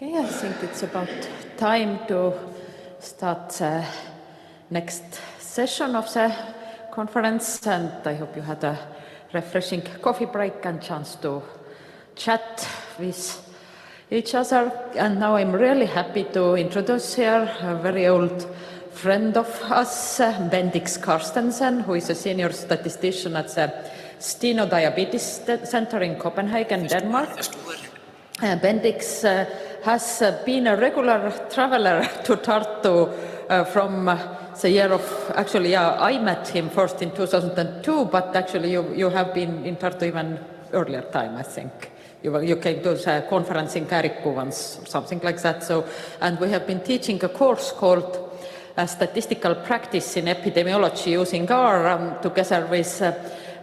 Okay, I think it's about time to start the next session of the conference, and I hope you had a refreshing coffee break and chance to chat with each other. And now I'm really happy to introduce here a very old friend of us, Bendix Carstensen, who is a senior statistician at the Steno Diabetes Center in Copenhagen, Denmark. Bendix has been a regular traveler to Tartu from the year of, actually, I met him first in 2002, but actually you have been in Tartu even earlier time, I think. You came to the conference in Kariku once, or something like that. So, and we have been teaching a course called Statistical Practice in Epidemiology using R together with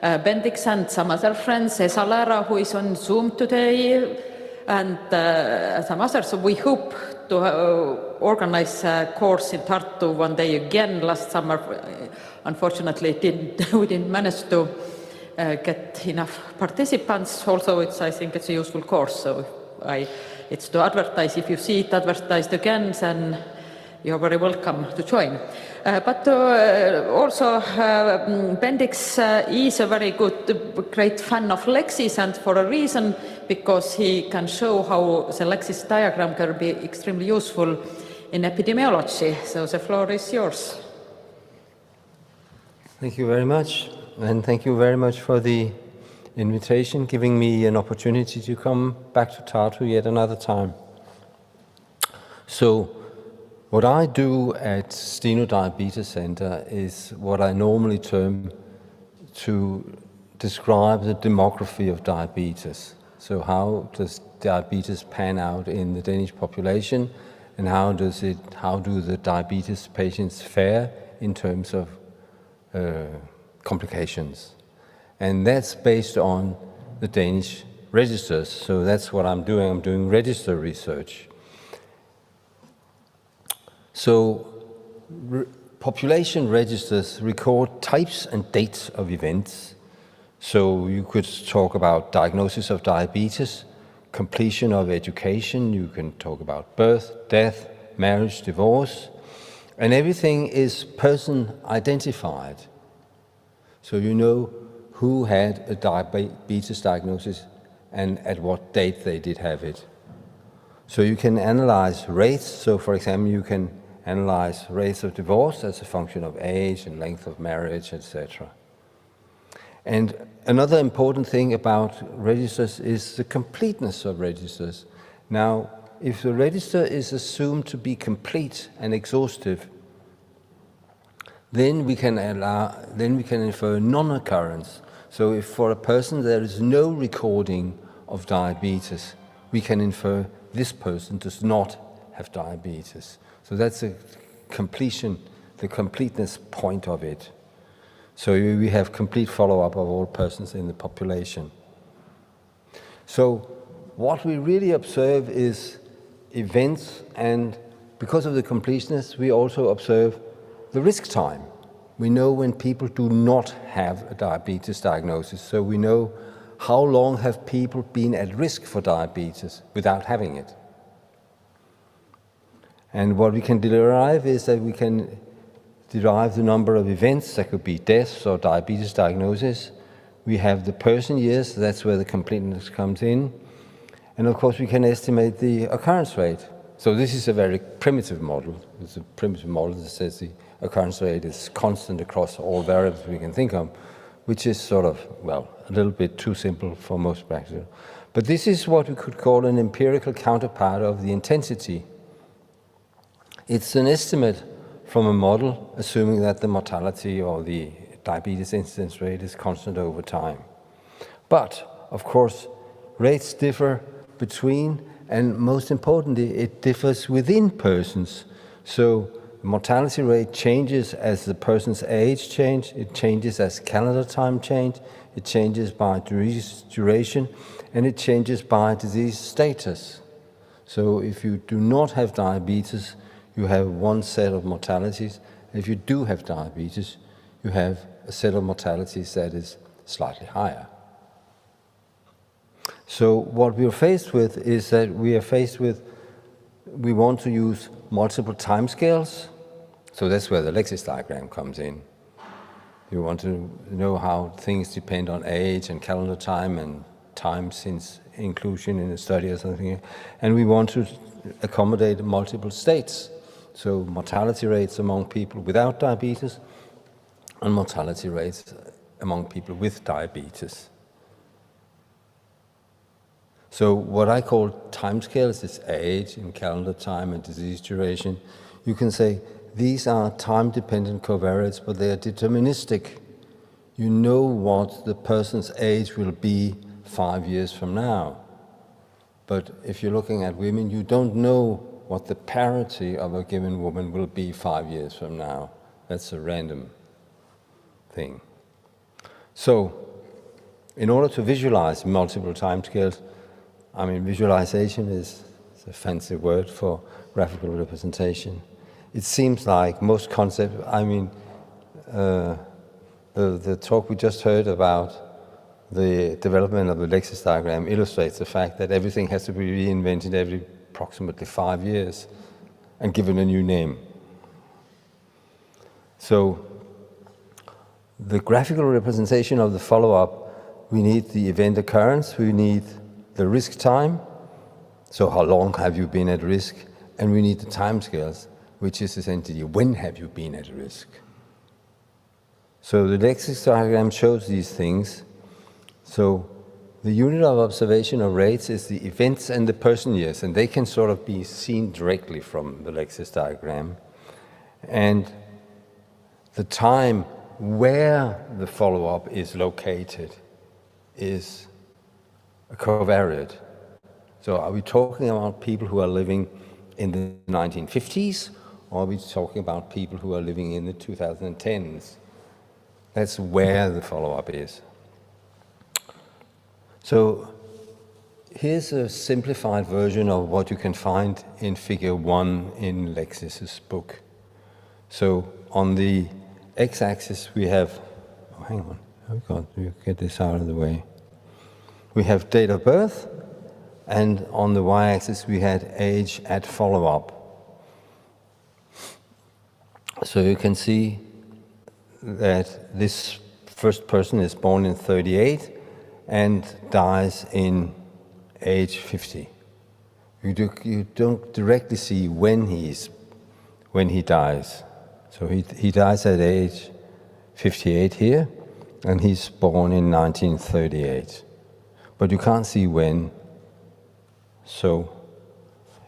Bendix and some other friends, Esineja, who is on Zoom today, and some others. So we hope to organize a course in Tartu one day again. Last summer, unfortunately, we didn't manage to get enough participants. Also, I think it's a useful course, so it's to advertise. If you see it advertised again, then you're very welcome to join. But also, Bendix is a very great fan of Lexis, and for a reason, because he can show how the Lexis diagram can be extremely useful in epidemiology. So the floor is yours. Thank you very much, and thank you very much for the invitation, giving me an opportunity to come back to Tartu yet another time. So, what I do at Steno Diabetes Center is what I normally term to describe the demography of diabetes. So how does diabetes pan out in the Danish population, and how do the diabetes patients fare in terms of complications? And that's based on the Danish registers. So that's what I'm doing. I'm doing register research. So population registers record types and dates of events. So you could talk about diagnosis of diabetes, completion of education, you can talk about birth, death, marriage, divorce, and everything is person identified. So you know who had a diabetes diagnosis and at what date they did have it. So you can analyze rates. So for example, you can analyze rates of divorce as a function of age and length of marriage, etc. And another important thing about registers is the completeness of registers. Now, if the register is assumed to be complete and exhaustive, then we can infer non-occurrence. So if for a person there is no recording of diabetes, we can infer this person does not have diabetes. So that's the completeness point of it. So we have complete follow-up of all persons in the population. So what we really observe is events, and because of the completeness, we also observe the risk time. We know when people do not have a diabetes diagnosis, so we know how long have people been at risk for diabetes without having it. And what we can derive is that we can derive the number of events, that could be deaths or diabetes diagnosis. We have the person years, that's where the completeness comes in. And of course we can estimate the occurrence rate. So this is a very primitive model. It's a primitive model that says the occurrence rate is constant across all variables we can think of, which is sort of, well, a little bit too simple for most practice. But this is what we could call an empirical counterpart of the intensity. It's an estimate from a model assuming that the mortality or the diabetes incidence rate is constant over time. But, of course, rates differ between, and most importantly, it differs within persons. So the mortality rate changes as the person's age changes, it changes as calendar time change, it changes by disease duration, and it changes by disease status. So if you do not have diabetes, you have one set of mortalities. If you do have diabetes, you have a set of mortalities that is slightly higher. So what we are faced with is that we are faced with we want to use multiple timescales. So that's where the Lexis diagram comes in. You want to know how things depend on age and calendar time and time since inclusion in a study or something. And we want to accommodate multiple states. So mortality rates among people without diabetes and mortality rates among people with diabetes. So what I call timescales is age and calendar time and disease duration. You can say these are time-dependent covariates, but they are deterministic. You know what the person's age will be 5 years from now. But if you're looking at women, you don't know what the parity of a given woman will be 5 years from now. That's a random thing. So, in order to visualize multiple timescales, visualization is a fancy word for graphical representation. It seems like most concepts, the talk we just heard about the development of the Lexis diagram illustrates the fact that everything has to be reinvented every approximately 5 years and given a new name. So the graphical representation of the follow-up, we need the event occurrence, we need the risk time, so how long have you been at risk, and we need the timescales, which is essentially when have you been at risk. So the Lexis diagram shows these things. So the unit of observation of rates is the events and the person years, and they can sort of be seen directly from the Lexis diagram. And the time where the follow-up is located is a covariate. So are we talking about people who are living in the 1950s, or are we talking about people who are living in the 2010s? That's where the follow-up is. So here's a simplified version of what you can find in figure 1 in Lexis's book. So on the x-axis we have, hang on, I've got to get this out of the way. We have date of birth, and on the y-axis we had age at follow-up. So you can see that this first person is born in 38 and dies in age 50. You don't directly see when he dies. So he dies at age 58 here, and he's born in 1938. But you can't see when. So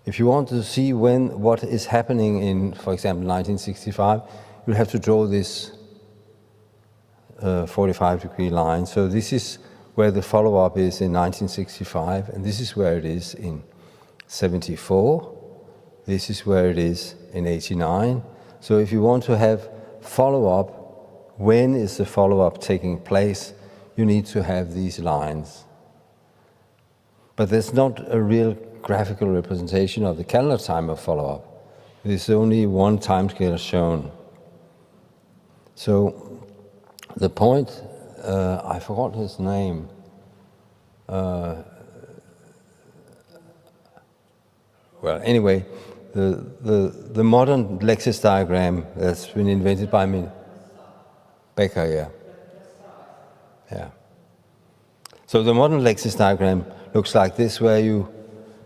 if you want to see what is happening in, for example, 1965, you'll have to draw this 45-degree line. So this is where the follow-up is in 1965, and this is where it is in 74. This is where it is in 89. So if you want to have follow-up, when is the follow-up taking place, you need to have these lines. But there's not a real graphical representation of the calendar time of follow-up. There's only one timescale shown. So the point, I forgot his name. Well, anyway, the modern Lexis diagram that's been invented by me, Becker, yeah. So the modern Lexis diagram looks like this, where you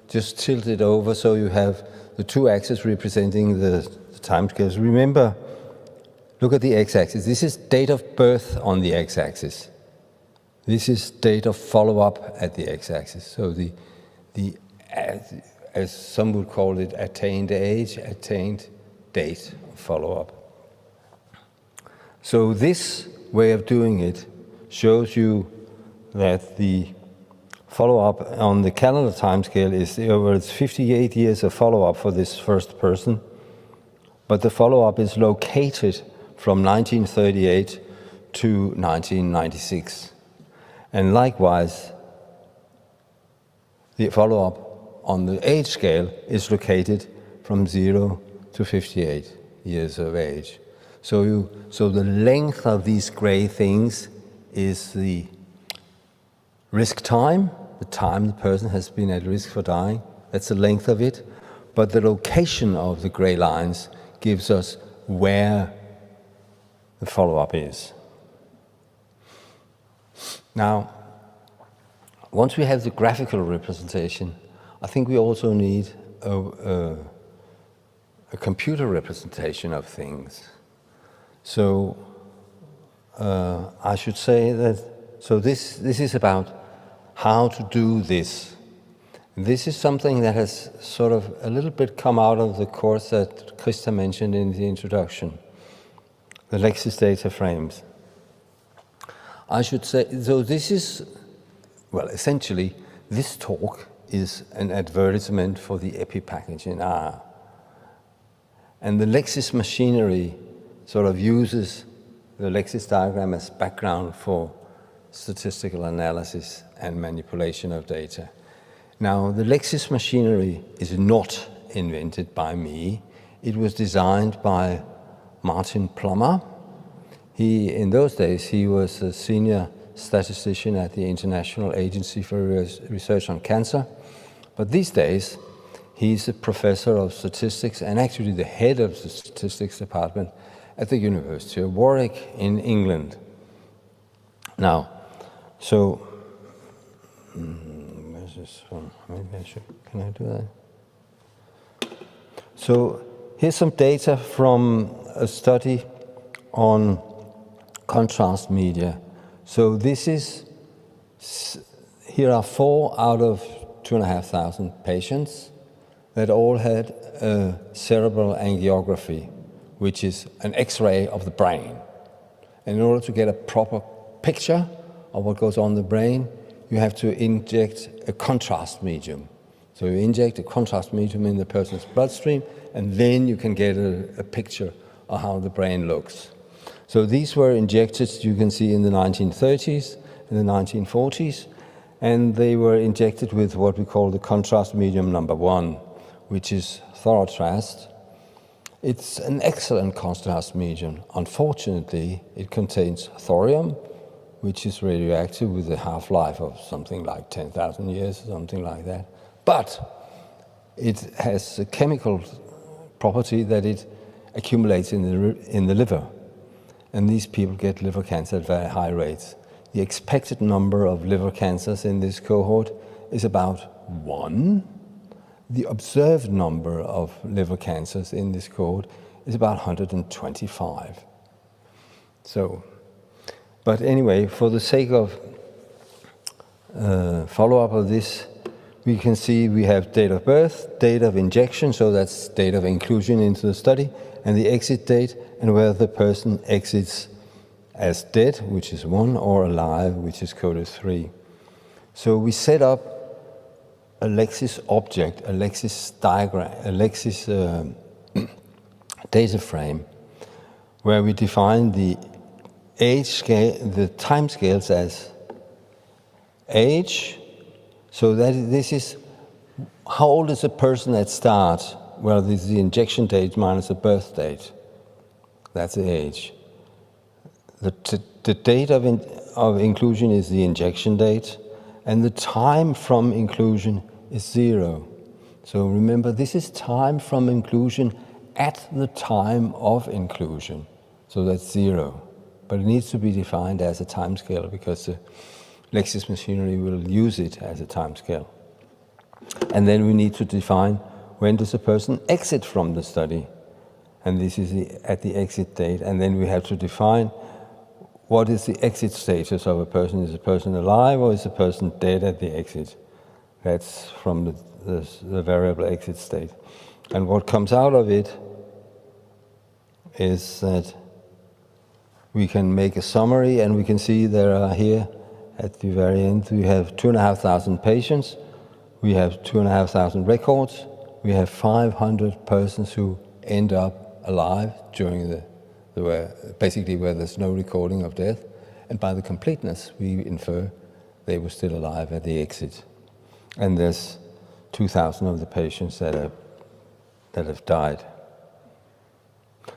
just tilt it over so you have the two axes representing the timescales. Remember, look at the x-axis. This is date of birth on the x-axis. This is date of follow-up at the x-axis. So the as some would call it, attained age, attained date of follow-up. So this way of doing it shows you that the follow-up on the calendar timescale is over 58 years of follow-up for this first person, but the follow-up is located from 1938 to 1996. And likewise, the follow-up on the age scale is located from 0 to 58 years of age. So the length of these gray things is the risk time, the time the person has been at risk for dying. That's the length of it. but the location of the gray lines gives us where the follow-up is. Now, once we have the graphical representation, I think we also need a computer representation of things. So I should say that, so this is about how to do this. This is something that has sort of a little bit come out of the course that Krista mentioned in the introduction, the Lexis data frames. I should say, so this is, well, essentially, this talk is an advertisement for the EPI package in R. And the Lexis machinery sort of uses the Lexis diagram as background for statistical analysis and manipulation of data. Now, the Lexis machinery is not invented by me. It was designed by Martin Plummer. In those days, he was a senior statistician at the International Agency for Research on Cancer. But these days, he's a professor of statistics and actually the head of the statistics department at the University of Warwick in England. Now, so, where's this one? Maybe I should, can I do that? So, here's some data from a study on contrast media. So this is, here are 4 out of 2,500 patients that all had a cerebral angiography, which is an X-ray of the brain. And in order to get a proper picture of what goes on in the brain, you have to inject a contrast medium. So you inject a contrast medium in the person's bloodstream, and then you can get a picture of how the brain looks. So these were injected, you can see, in the 1930s and the 1940s, and they were injected with what we call the contrast medium number 1, which is thorotrast. It's an excellent contrast medium. Unfortunately, it contains thorium, which is radioactive with a half-life of something like 10,000 years, something like that. But it has a chemical property that it accumulates in the liver. And these people get liver cancer at very high rates. The expected number of liver cancers in this cohort is about 1. The observed number of liver cancers in this cohort is about 125. So, but anyway, for the sake of follow-up of this, we can see we have date of birth, date of injection, so that's date of inclusion into the study, and the exit date, and whether the person exits as dead, which is 1, or alive, which is coded 3. So we set up a Lexis object, a Lexis diagram, a Lexis data frame, where we define the age scale, the time scales as age. So that this is how old is a person at start? Well, this is the injection date minus the birth date. That's the age. The date of inclusion is the injection date, and the time from inclusion is 0. So remember, this is time from inclusion at the time of inclusion. So that's 0. But it needs to be defined as a time scale because the Lexis machinery will use it as a time scale. And then we need to define when does a person exit from the study. And this is at the exit date. And then we have to define what is the exit status of a person. Is a person alive or is a person dead at the exit? That's from the variable exit state. And what comes out of it is that we can make a summary, and we can see there are here at the very end, we have 2,500 patients, we have 2,500 records, we have 500 persons who end up alive during basically where there's no recording of death, and by the completeness we infer they were still alive at the exit. And there's 2,000 of the patients that have died.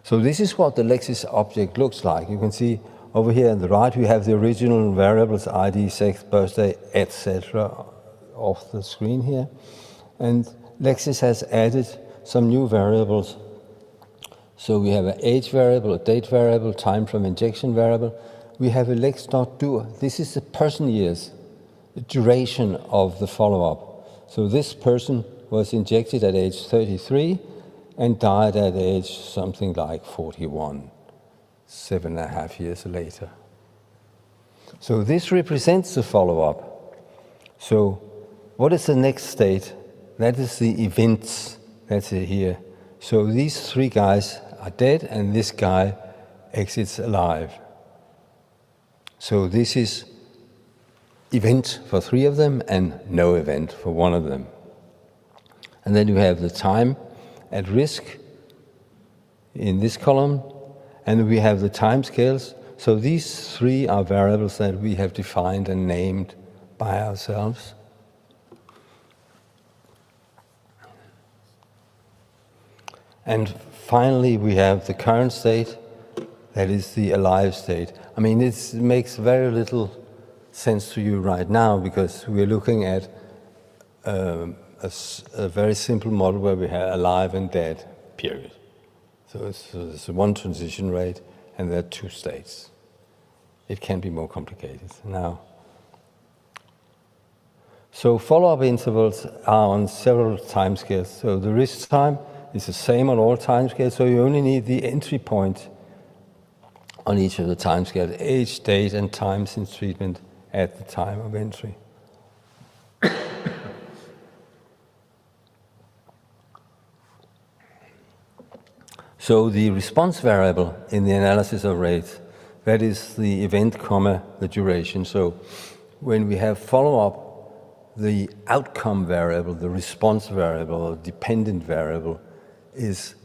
So this is what the Lexis object looks like. You can see over here on the right we have the original variables, ID, sex, birthday, etc. off the screen here. And Lexis has added some new variables. So we have an age variable, a date variable, time from injection variable. We have a lex.dur. This is the person years, the duration of the follow-up. So this person was injected at age 33 and died at age something like 41, 7.5 years later. So this represents the follow-up. So what is the next state? That is the events. That's it here. So these three guys are dead and this guy exits alive. So this is event for three of them and no event for one of them. And then you have the time at risk in this column, and we have the time scales. So these three are variables that we have defined and named by ourselves. And finally, we have the current state, that is the alive state. I mean, it makes very little sense to you right now because we're looking at a very simple model where we have alive and dead, period. So it's one transition rate and there are two states. It can be more complicated now. So follow-up intervals are on several time scales. So the risk time is the same on all time scales, so you only need the entry point on each of the time scales, age, date, and time since treatment at the time of entry. So the response variable in the analysis of rates, that is the event, comma, the duration. So when we have follow-up, the outcome variable, the response variable, or dependent variable is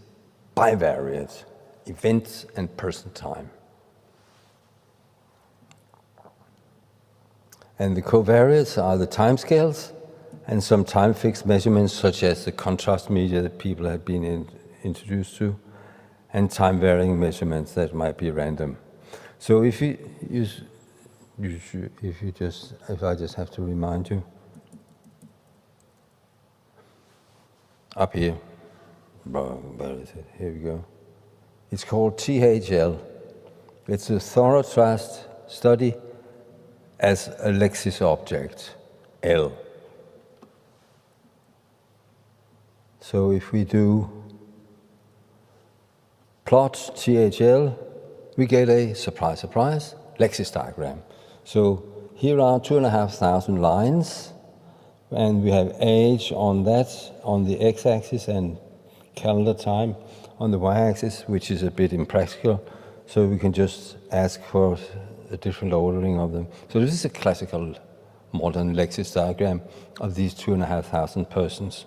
bivariate, events and person time. And the covariates are the timescales and some time-fixed measurements such as the contrast media that people have been introduced to, and time-varying measurements that might be random. So if I just have to remind you, up here, where is it? Here we go. It's called THL. It's a thorough trust study as a Lexis object, L. So if we do plot THL, we get a, surprise, surprise, Lexis diagram. So here are 2,500 lines, and we have age on that, on the x-axis, and calendar time on the y-axis, which is a bit impractical, so we can just ask for a different ordering of them. So this is a classical modern Lexis diagram of these 2,500 persons.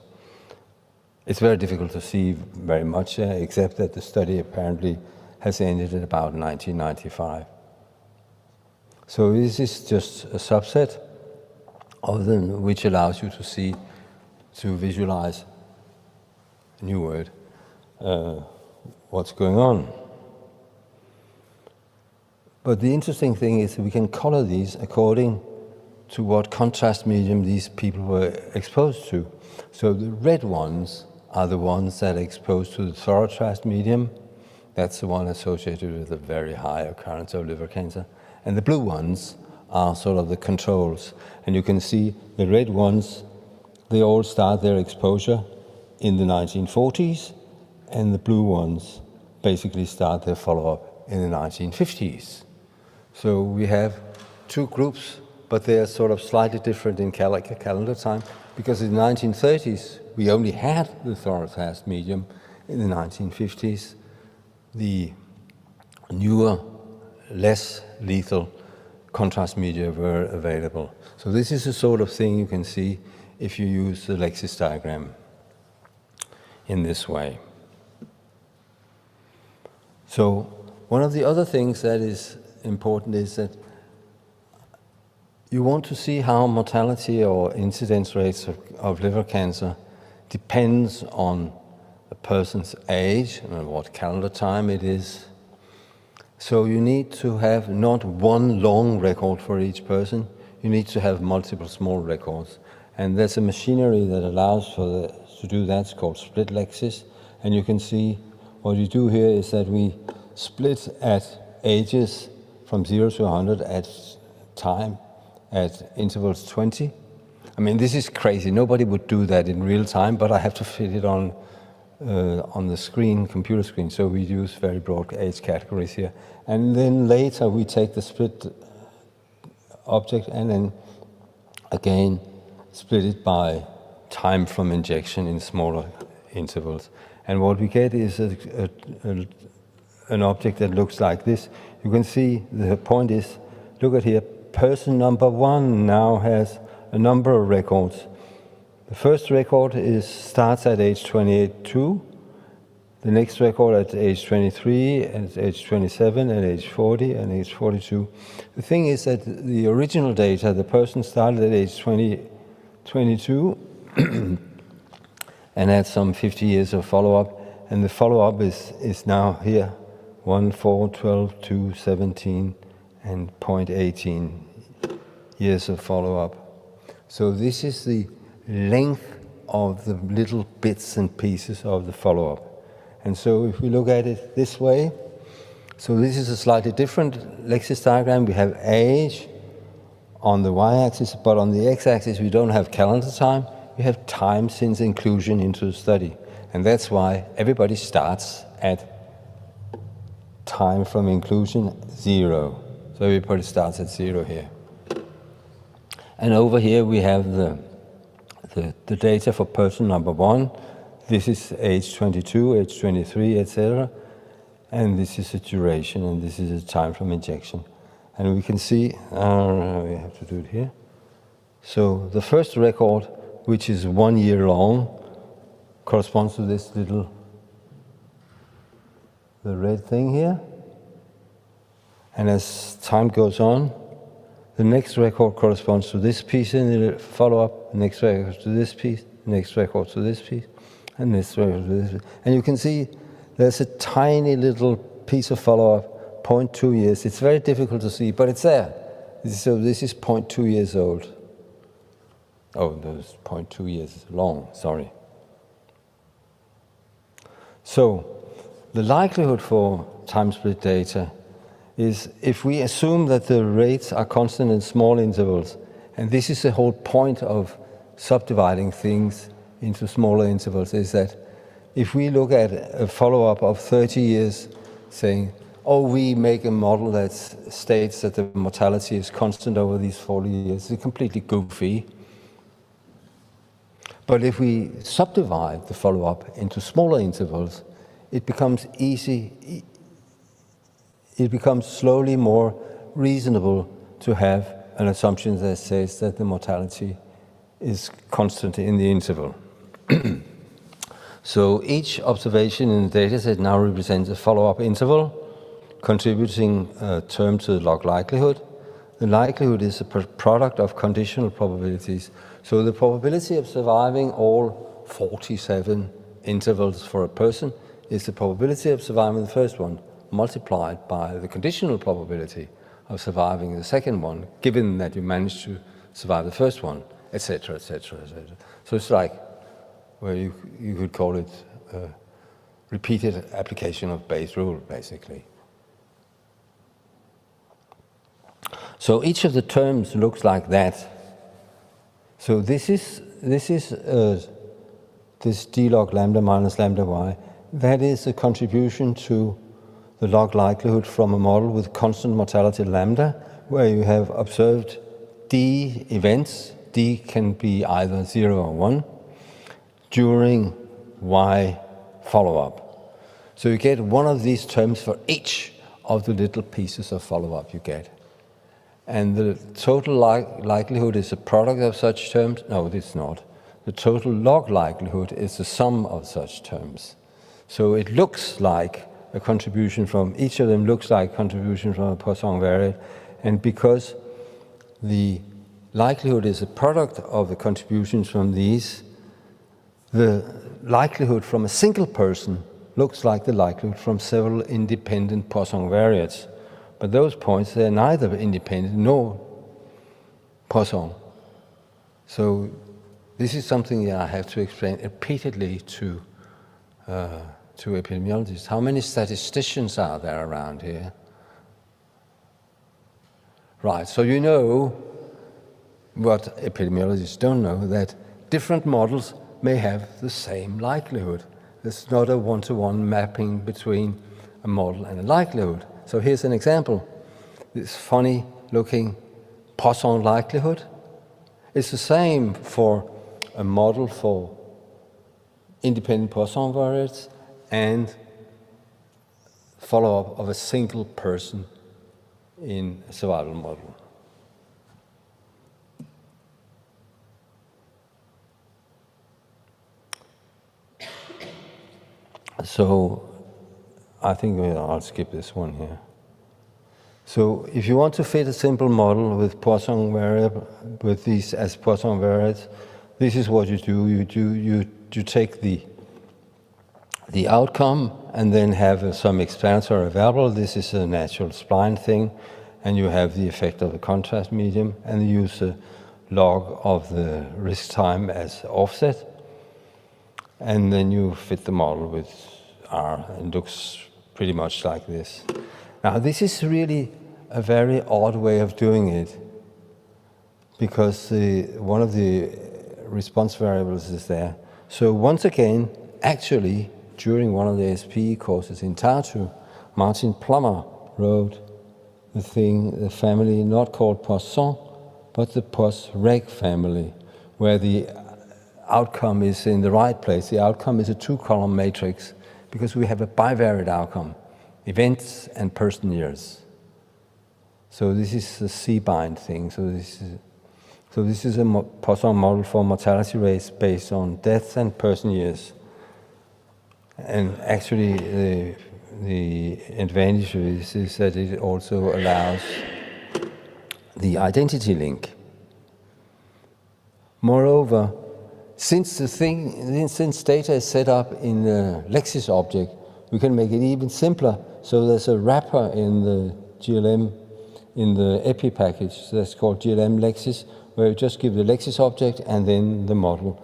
It's very difficult to see very much, except that the study apparently has ended at about 1995. So this is just a subset of them, which allows you to see, to visualize, a new word, what's going on. But the interesting thing is that we can color these according to what contrast medium these people were exposed to. So the red ones are the ones that are exposed to the thorough-trust medium. That's the one associated with a very high occurrence of liver cancer. And the blue ones are sort of the controls. And you can see the red ones, they all start their exposure in the 1940s, and the blue ones basically start their follow-up in the 1950s. So we have two groups, but they are sort of slightly different in calendar time, because in the 1930s, we only had the thorough-trust medium. In the 1950s, the newer, less lethal contrast media were available. So this is the sort of thing you can see if you use the Lexis diagram in this way. So one of the other things that is important is that you want to see how mortality or incidence rates of liver cancer depends on a person's age and what calendar time it is. So you need to have not one long record for each person, you need to have multiple small records. And there's a machinery that allows for to do that. It's called split Lexis. And you can see what we do here is that we split at ages from 0 to 100 at time at intervals 20. I mean, this is crazy. Nobody would do that in real time, but I have to fit it on the screen, computer screen, so we use very broad age categories here. And then later we take the split object and then again split it by time from injection in smaller intervals. And what we get is an object that looks like this. You can see the point is, look at here, person number 1 now has a number of records. The first record starts at age 28, the next record at age 23, at age 27, at age 40, and age 42. The thing is that the original data, the person started at age 22 and had some 50 years of follow-up, and the follow-up is now here, 1, 4, 12, 2, 17, and 0.18 years of follow-up. So this is the length of the little bits and pieces of the follow-up. And so if we look at it this way, so this is a slightly different Lexis diagram. We have age on the y-axis, but on the x-axis we don't have calendar time. We have time since inclusion into the study. And that's why everybody starts at time from inclusion 0. So everybody starts at 0 here. And over here we have the data for person number 1. This is age 22, age 23, etc. And this is a duration, and this is a time from injection. And we can see, we have to do it here. So the first record, which is 1 year long, corresponds to this little, the red thing here. And as time goes on, the next record corresponds to this piece in the follow-up, the next record to this piece, the next record to this piece, and this record to this piece. And you can see there's a tiny little piece of follow-up, 0.2 years. It's very difficult to see, but it's there. So this is 0.2 years old. Oh, those 0.2 years long, sorry. So the likelihood for time-split data is if we assume that the rates are constant in small intervals, and this is the whole point of subdividing things into smaller intervals, is that if we look at a follow-up of 30 years saying, oh, we make a model that states that the mortality is constant over these 40 years, it's completely goofy. But if we subdivide the follow-up into smaller intervals, it becomes easy. It becomes slowly more reasonable to have an assumption that says that the mortality is constant in the interval. So each observation in the dataset now represents a follow-up interval, contributing a term to the log likelihood. The likelihood is a product of conditional probabilities. So the probability of surviving all 47 intervals for a person is the probability of surviving the first one multiplied by the conditional probability of surviving the second one, given that you managed to survive the first one, etc., etc., etc. So it's like, well, you could call it repeated application of Bayes' rule, basically. So each of the terms looks like that. So this is this d log lambda minus lambda y. That is a contribution to the log likelihood from a model with constant mortality lambda, where you have observed d events. D can be either 0 or 1 during y follow-up. So you get one of these terms for each of the little pieces of follow-up you get. And the total likelihood is a product of such terms. No, it's not. The total log likelihood is the sum of such terms. So it looks like a contribution from, each of them looks like a contribution from a Poisson variate. And because the likelihood is a product of the contributions from these, the likelihood from a single person looks like the likelihood from several independent Poisson variates. But those points, they're neither independent nor Poisson. So this is something that I have to explain repeatedly to epidemiologists. How many statisticians are there around here? Right, so you know what epidemiologists don't know, that different models may have the same likelihood. There's not a one-to-one mapping between a model and a likelihood. So here's an example. This funny-looking Poisson likelihood. It's the same for a model for independent Poisson variates and follow-up of a single person in a survival model. So I think I'll skip this one here. So if you want to fit a simple model with Poisson variable, with these as Poisson variates, this is what you do. You take the outcome and then have some explanatory variable. This is a natural spline thing, and you have the effect of the contrast medium, and you use the log of the risk time as offset, and then you fit the model with R, and it looks pretty much like this. Now, this is really a very odd way of doing it, because one of the response variables is there. So once again, actually, during one of the SPE courses in Tartu, Martin Plummer wrote the family not called Poisson, but the Poisson-Reg family, where the outcome is in the right place. The outcome is a two-column matrix, because we have a bivariate outcome, events and person years. So this is a C-bind thing. So this is a Poisson model for mortality rates based on deaths and person years. And actually, the advantage of this is that it also allows the identity link. Moreover, since data is set up in the Lexis object, we can make it even simpler. So there's a wrapper in the GLM, in the epi package that's called GLM Lexis, where you just give the Lexis object and then the model.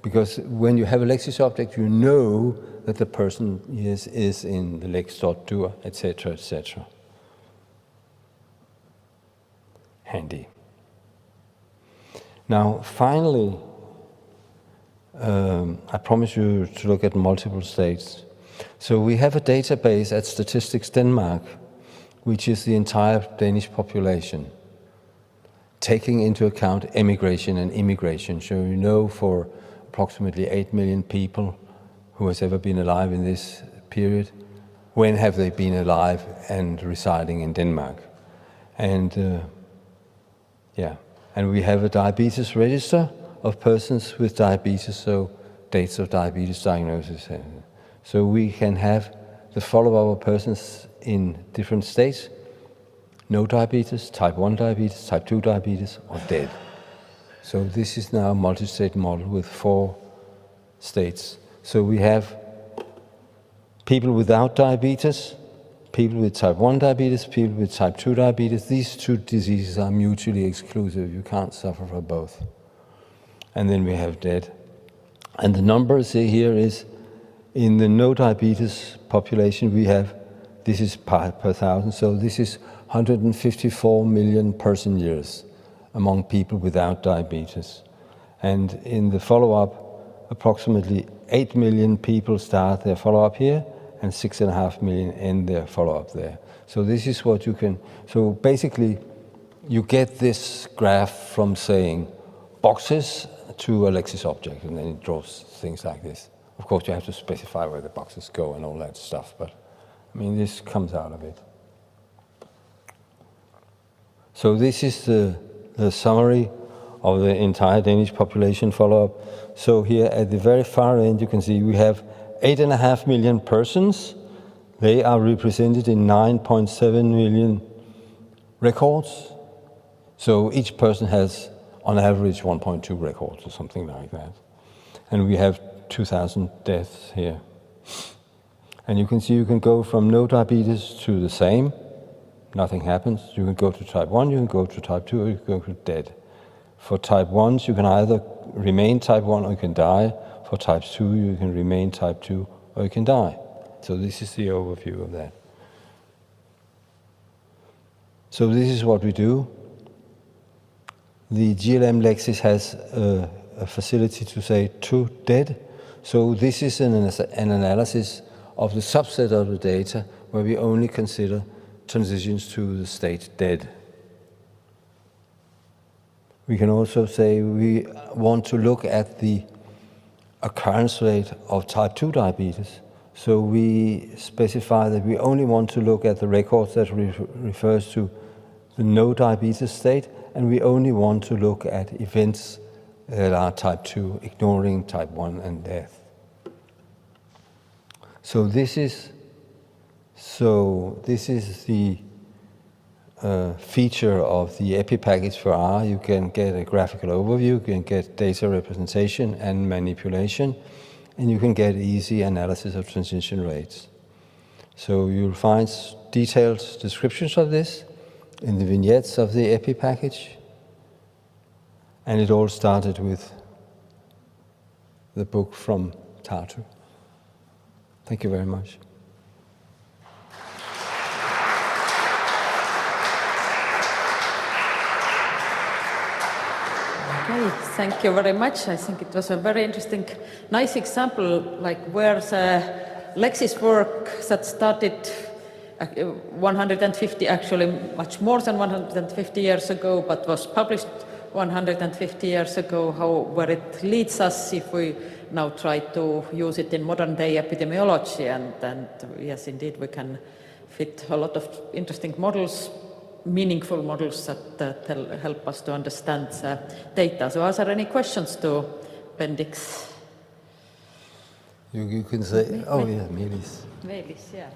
Because when you have a Lexis object, you know that the person is in the lex.dur, etc., etc. Handy. Now, finally, I promise you to look at multiple states. So we have a database at Statistics Denmark, which is the entire Danish population, taking into account emigration and immigration. So you know for approximately 8 million people who has ever been alive in this period, when have they been alive and residing in Denmark? And and we have a diabetes register of persons with diabetes, so dates of diabetes diagnosis. So we can have the follow-up of persons in different states: no diabetes, type 1 diabetes, type 2 diabetes, or dead. So this is now a multi-state model with 4 states. So we have people without diabetes, people with type 1 diabetes, people with type 2 diabetes. These two diseases are mutually exclusive. You can't suffer from both. And then we have dead. And the numbers here is, in the no diabetes population, we have, this is per thousand, so this is 154 million person years among people without diabetes. And in the follow-up, approximately 8 million people start their follow-up here, and 6.5 million end their follow-up there. So this is what you can, so basically you get this graph from saying boxes to a Lexis object, and then it draws things like this. Of course, you have to specify where the boxes go and all that stuff, but I mean, this comes out of it. So this is the summary of the entire Danish population follow-up. So here at the very far end, you can see we have 8.5 million persons. They are represented in 9.7 million records. So each person has, on average, 1.2 records or something like that. And we have 2,000 deaths here. And you can see you can go from no diabetes to the same. Nothing happens. You can go to type 1, you can go to type 2, or you can go to dead. For type 1s, you can either remain type 1 or you can die. For type 2, you can remain type 2 or you can die. So this is the overview of that. So this is what we do. The Wilhelm Lexis has a facility to say to dead. So this is an analysis of the subset of the data where we only consider transitions to the state dead. We can also say we want to look at the occurrence rate of type 2 diabetes. So we specify that we only want to look at the records that refers to the no diabetes state, and we only want to look at events that are type 2, ignoring type 1 and death. So this is the feature of the EPI package for R. You can get a graphical overview, you can get data representation and manipulation, and you can get easy analysis of transition rates. So you'll find detailed descriptions of this in the vignettes of the EPI package. And it all started with the book from Tartu. Thank you very much. Okay, thank you very much. I think it was a very interesting, nice example, like where the Lexis work that started 150, actually much more than 150 years ago, but was published 150 years ago, where it leads us if we now try to use it in modern day epidemiology. And yes, indeed, we can fit a lot of interesting models, meaningful models that help us to understand the data. So are there any questions to Bendix? You can say, oh yeah, Meelis. Meelis, yeah.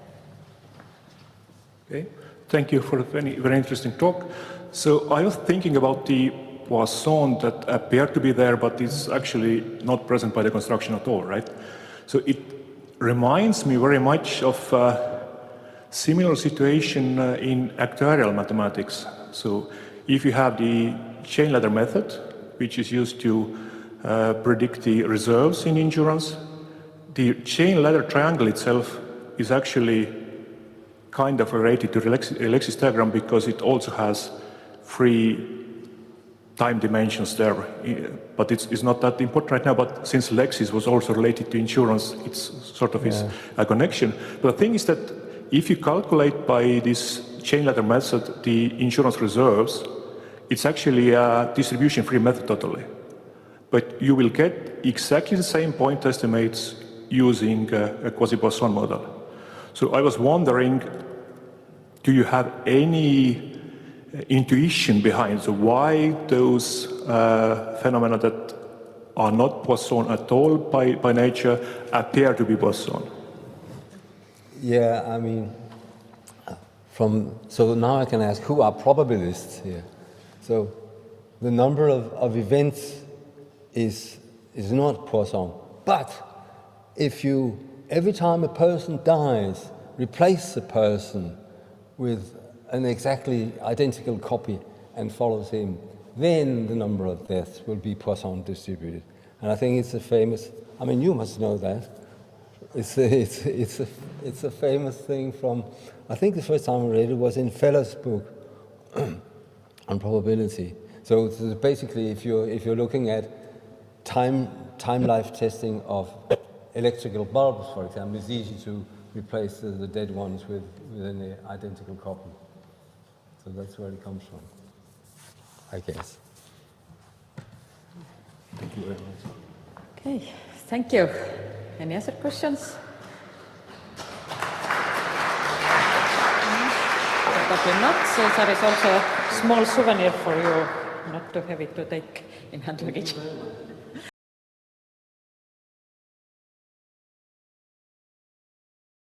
Okay, thank you for a very, very interesting talk. So I was thinking about the Poisson that appeared to be there, but is actually not present by the construction at all, right? So it reminds me very much of a similar situation in actuarial mathematics. So if you have the chain ladder method, which is used to predict the reserves in insurance, the chain ladder triangle itself is actually kind of related to the Lexis diagram because it also has 3 time dimensions there, but it's not that important right now. But since Lexis was also related to insurance, it's sort of is a connection. But the thing is that if you calculate by this chain ladder method the insurance reserves, it's actually a distribution-free method totally. But you will get exactly the same point estimates using a quasi-Poisson model. So I was wondering, do you have any intuition behind, so why those phenomena that are not Poisson at all by nature appear to be Poisson? Yeah, I mean, so now I can ask, who are probabilists here? So the number of events is not Poisson, but if you, every time a person dies, replace the person with an exactly identical copy and follows him, then the number of deaths will be Poisson distributed. And I think it's a famous, I mean, you must know that. It's a famous thing from, I think the first time I read it was in Feller's book on probability. So basically, if you're looking at time life testing of electrical bulbs, for example, it's easy to replace the dead ones with an identical copy. So that's where it comes from, I guess. Thank you very much. Okay, thank you. Any other questions? Probably not. So there is also a small souvenir for you, not too heavy to take in hand luggage.